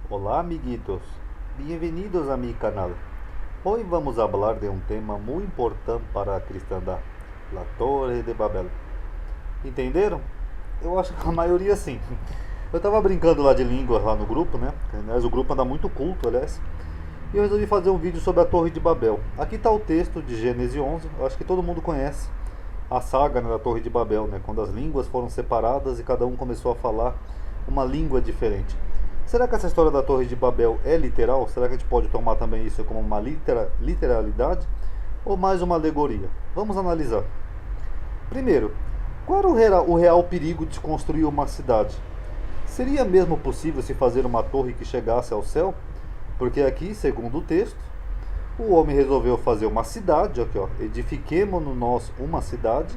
Hola amiguitos, bienvenidos a mi canal. Hoy vamos a hablar de un tema muy importante para a cristandad, la Torre de Babel. Entenderam? Eu acho que a maioria sim. Eu tava brincando lá de línguas lá no grupo, né? Aliás, o grupo anda muito culto, aliás. E eu resolvi fazer um vídeo sobre a Torre de Babel. Aqui está o texto de Gênesis 11. Eu acho que todo mundo conhece a saga, né, da Torre de Babel, né? Quando as línguas foram separadas e cada um começou a falar uma língua diferente. Será que essa história da Torre de Babel é literal? Será que a gente pode tomar também isso como uma literalidade? Ou mais uma alegoria? Vamos analisar. Primeiro, qual era o real perigo de construir uma cidade? Seria mesmo possível se fazer uma torre que chegasse ao céu? Porque aqui, segundo o texto, o homem resolveu fazer uma cidade, aqui ó, edifiquemos nós uma cidade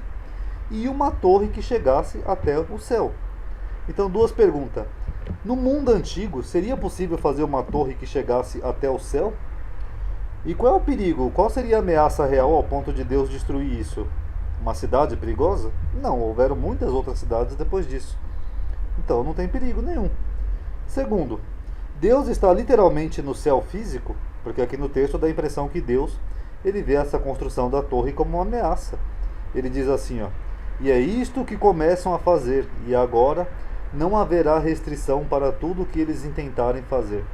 e uma torre que chegasse até o céu. Então, duas perguntas. No mundo antigo, seria possível fazer uma torre que chegasse até o céu? E qual é o perigo? Qual seria a ameaça real ao ponto de Deus destruir isso? Uma cidade perigosa? Não, houveram muitas outras cidades depois disso. Então não tem perigo nenhum. Segundo, Deus está literalmente no céu físico, porque aqui no texto dá a impressão que Deus ele vê essa construção da torre como uma ameaça. Ele diz assim, ó, e é isto que começam a fazer, e agora não haverá restrição para tudo o que eles intentarem fazer.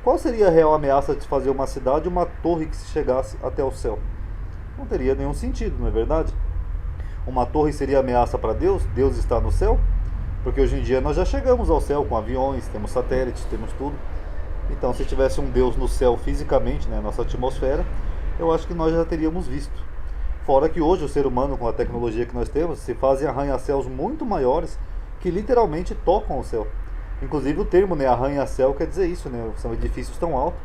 Qual seria a real ameaça de fazer uma cidade, uma torre que se chegasse até o céu? Não teria nenhum sentido, não é verdade? Uma torre seria ameaça para Deus? Deus está no céu? Porque hoje em dia nós já chegamos ao céu com aviões, temos satélites, temos tudo. Então, se tivesse um Deus no céu fisicamente, né, nossa atmosfera, eu acho que nós já teríamos visto. Fora que hoje o ser humano, com a tecnologia que nós temos, se fazem arranha-céus muito maiores que literalmente tocam o céu. Inclusive o termo, né, arranha-céu quer dizer isso, né? São edifícios tão altos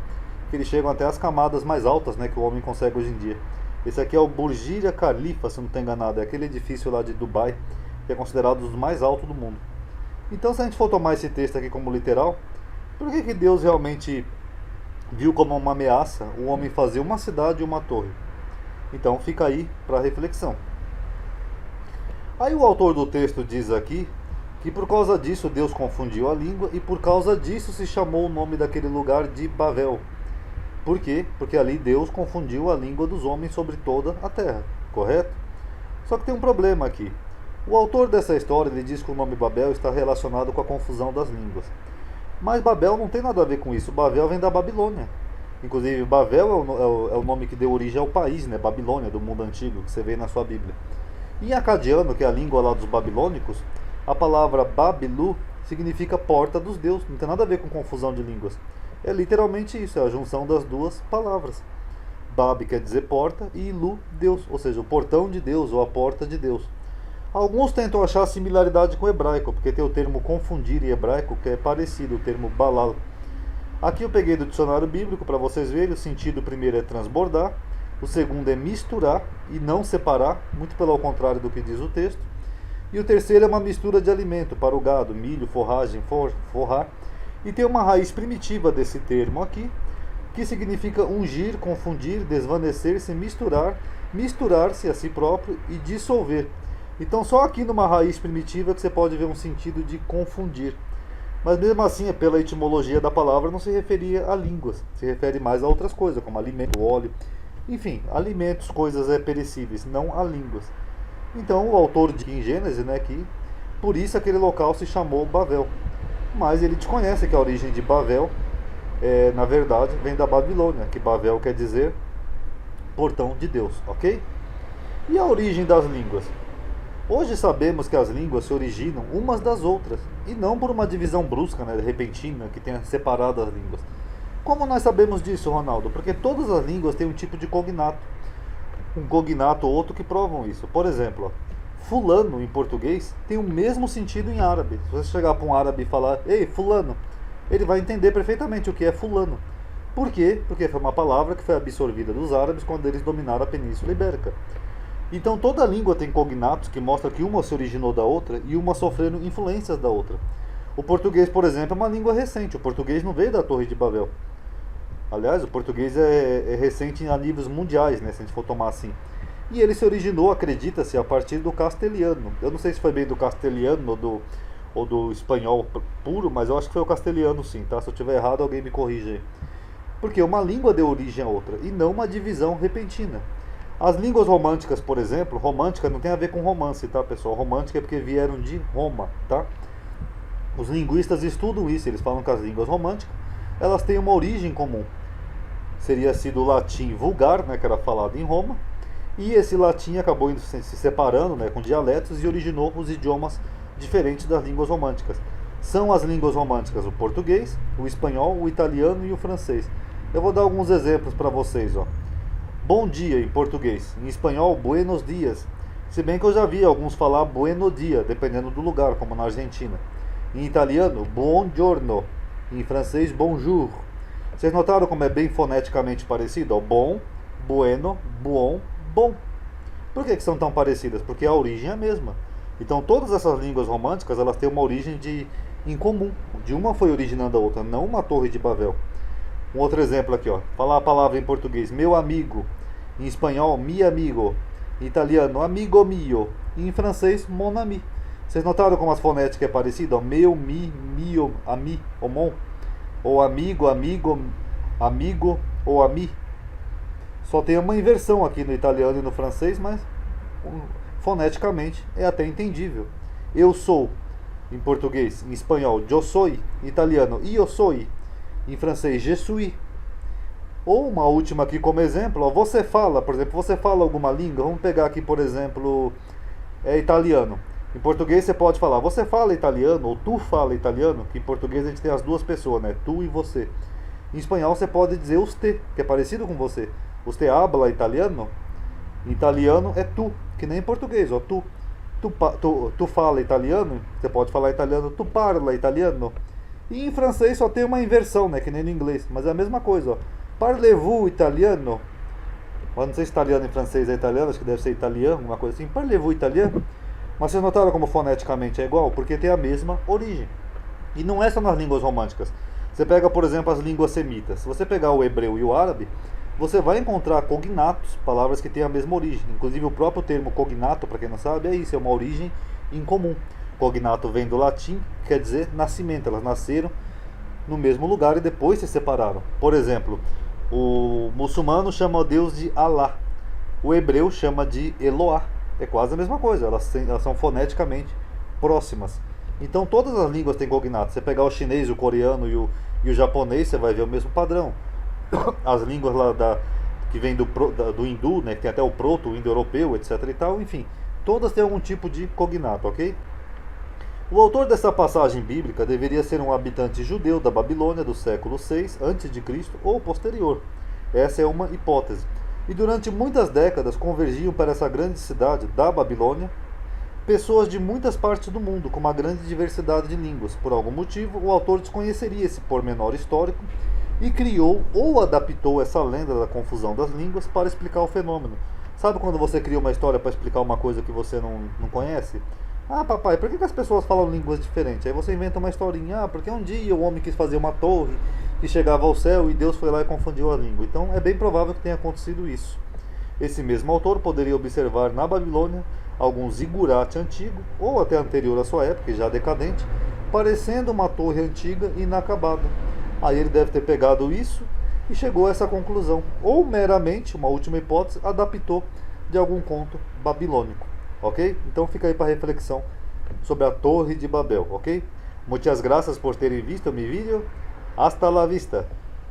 que eles chegam até as camadas mais altas, né, que o homem consegue hoje em dia. Esse aqui é o Burj Khalifa, se não estou enganado, é aquele edifício lá de Dubai que é considerado um dos mais altos do mundo. Então, se a gente for tomar esse texto aqui como literal, por que Deus realmente viu como uma ameaça o homem fazer uma cidade e uma torre? Então fica aí para reflexão. Aí o autor do texto diz aqui que por causa disso Deus confundiu a língua e por causa disso se chamou o nome daquele lugar de Babel. Por quê? Porque ali Deus confundiu a língua dos homens sobre toda a terra, correto? Só que tem um problema aqui. O autor dessa história ele diz que o nome Babel está relacionado com a confusão das línguas. Mas Babel não tem nada a ver com isso. Babel vem da Babilônia. Inclusive, Babel é o nome que deu origem ao país, né? Babilônia, do mundo antigo, que você vê na sua Bíblia. Em acadiano, que é a língua lá dos babilônicos, a palavra Babilu significa porta dos deuses. Não tem nada a ver com confusão de línguas. É literalmente isso, é a junção das duas palavras. Bab quer dizer porta e Lu, Deus, ou seja, o portão de Deus ou a porta de Deus. Alguns tentam achar similaridade com o hebraico, porque tem o termo confundir em hebraico, que é parecido, o termo balal. Aqui eu peguei do dicionário bíblico para vocês verem, o sentido primeiro é transbordar, o segundo é misturar e não separar, muito pelo contrário do que diz o texto. E o terceiro é uma mistura de alimento para o gado, milho, forragem, forrar. E tem uma raiz primitiva desse termo aqui, que significa ungir, confundir, desvanecer-se, misturar, misturar-se a si próprio e dissolver. Então só aqui numa raiz primitiva que você pode ver um sentido de confundir. Mas mesmo assim, pela etimologia da palavra, não se referia a línguas. Se refere mais a outras coisas, como alimento, óleo. Enfim, alimentos, coisas perecíveis, não a línguas. Então o autor diz em Gênesis, né, que por isso aquele local se chamou Babel. Mas ele desconhece que a origem de Babel, na verdade, vem da Babilônia, que Babel quer dizer portão de Deus, ok? E a origem das línguas? Hoje sabemos que as línguas se originam umas das outras, e não por uma divisão brusca, né, repentina, que tenha separado as línguas. Como nós sabemos disso, Ronaldo? Porque todas as línguas têm um tipo de cognato. Um cognato ou outro que provam isso. Por exemplo, fulano em português tem o mesmo sentido em árabe. Se você chegar para um árabe e falar, ei, fulano, ele vai entender perfeitamente o que é fulano. Por quê? Porque foi uma palavra que foi absorvida dos árabes quando eles dominaram a Península Ibérica. Então toda língua tem cognatos que mostram que uma se originou da outra e uma sofrendo influências da outra. O português, por exemplo, é uma língua recente. O português não veio da Torre de Babel. Aliás, o português é recente a níveis mundiais, né, se a gente for tomar assim. E ele se originou, acredita-se, a partir do castelhano. Eu não sei se foi bem do castelhano ou do espanhol puro, mas eu acho que foi o castelhano sim, tá? Se eu estiver errado, alguém me corrige aí. Porque uma língua deu origem a outra, e não uma divisão repentina. As línguas românticas, por exemplo, romântica não tem a ver com romance, tá, pessoal? Romântica é porque vieram de Roma, tá? Os linguistas estudam isso, eles falam que as línguas românticas, elas têm uma origem comum. Seria sido o latim vulgar, né, que era falado em Roma, e esse latim acabou se separando, né, com dialetos e originou os idiomas diferentes das línguas românticas. São as línguas românticas o português, o espanhol, o italiano e o francês. Eu vou dar alguns exemplos para vocês, ó. Bom dia em português, em espanhol, buenos dias. Se bem que eu já vi alguns falar bueno dia, dependendo do lugar, como na Argentina. Em italiano, buongiorno. Em francês, bonjour. Vocês notaram como é bem foneticamente parecido? Ó, bom, bueno, buon, bom. Por que são tão parecidas? Porque a origem é a mesma. Então todas essas línguas românticas, elas têm uma origem em comum. De uma foi originando a outra, não uma torre de Babel. Um outro exemplo aqui, ó. Falar a palavra em português, meu amigo. Em espanhol, mi amigo. Em italiano, amigo mio. E em francês, mon ami. Vocês notaram como as fonéticas é parecida? Ó, meu, mi, mio, ami, ou mon. Ou amigo, amigo, amigo ou ami. Só tem uma inversão aqui no italiano e no francês, mas foneticamente é até entendível. Eu sou, em português, em espanhol, yo soy. Em italiano, io soy. Em francês, je suis. Ou uma última aqui como exemplo, ó, você fala, por exemplo, você fala alguma língua, vamos pegar aqui, por exemplo, italiano. Em português você pode falar, você fala italiano, ou tu fala italiano, que em português a gente tem as duas pessoas, né, tu e você. Em espanhol você pode dizer usted, que é parecido com você. Usted habla italiano? Em italiano é tu, que nem em português, ó, tu fala italiano, você pode falar italiano, tu parla italiano. E em francês só tem uma inversão, né, que nem no inglês, mas é a mesma coisa, ó. Parlez-vous italiano? Eu não sei se italiano em francês é italiano, acho que deve ser italiano, uma coisa assim. Parlez-vous italiano? Mas vocês notaram como foneticamente é igual? Porque tem a mesma origem. E não é só nas línguas românticas. Você pega, por exemplo, as línguas semitas. Se você pegar o hebreu e o árabe, você vai encontrar cognatos, palavras que têm a mesma origem. Inclusive o próprio termo cognato, para quem não sabe, é isso, é uma origem em comum. Cognato vem do latim, quer dizer nascimento. Elas nasceram no mesmo lugar e depois se separaram. Por exemplo, o muçulmano chama o Deus de Alá. O hebreu chama de Eloá. É quase a mesma coisa, elas são foneticamente próximas. Então todas as línguas têm cognato. Você pegar o chinês, o coreano e o japonês, você vai ver o mesmo padrão. As línguas lá que vem do hindu, né, que tem até o proto, o indo-europeu, etc e tal, enfim, todas têm algum tipo de cognato, ok? O autor dessa passagem bíblica deveria ser um habitante judeu da Babilônia do século 6 a.C. ou posterior. Essa é uma hipótese. E durante muitas décadas convergiam para essa grande cidade da Babilônia pessoas de muitas partes do mundo, com uma grande diversidade de línguas. Por algum motivo, o autor desconheceria esse pormenor histórico e criou ou adaptou essa lenda da confusão das línguas para explicar o fenômeno. Sabe quando você cria uma história para explicar uma coisa que você não conhece? Ah, papai, por que as pessoas falam línguas diferentes? Aí você inventa uma historinha. Ah, porque um dia o homem quis fazer uma torre que chegava ao céu e Deus foi lá e confundiu a língua. Então é bem provável que tenha acontecido isso. Esse mesmo autor poderia observar na Babilônia algum zigurate antigo, ou até anterior à sua época, já decadente, parecendo uma torre antiga e inacabada. Aí ele deve ter pegado isso e chegou a essa conclusão. Ou meramente, uma última hipótese, adaptou de algum conto babilônico. Ok? Então fica aí para reflexão sobre a Torre de Babel, ok? Muitas graças por terem visto meu vídeo. Hasta la vista!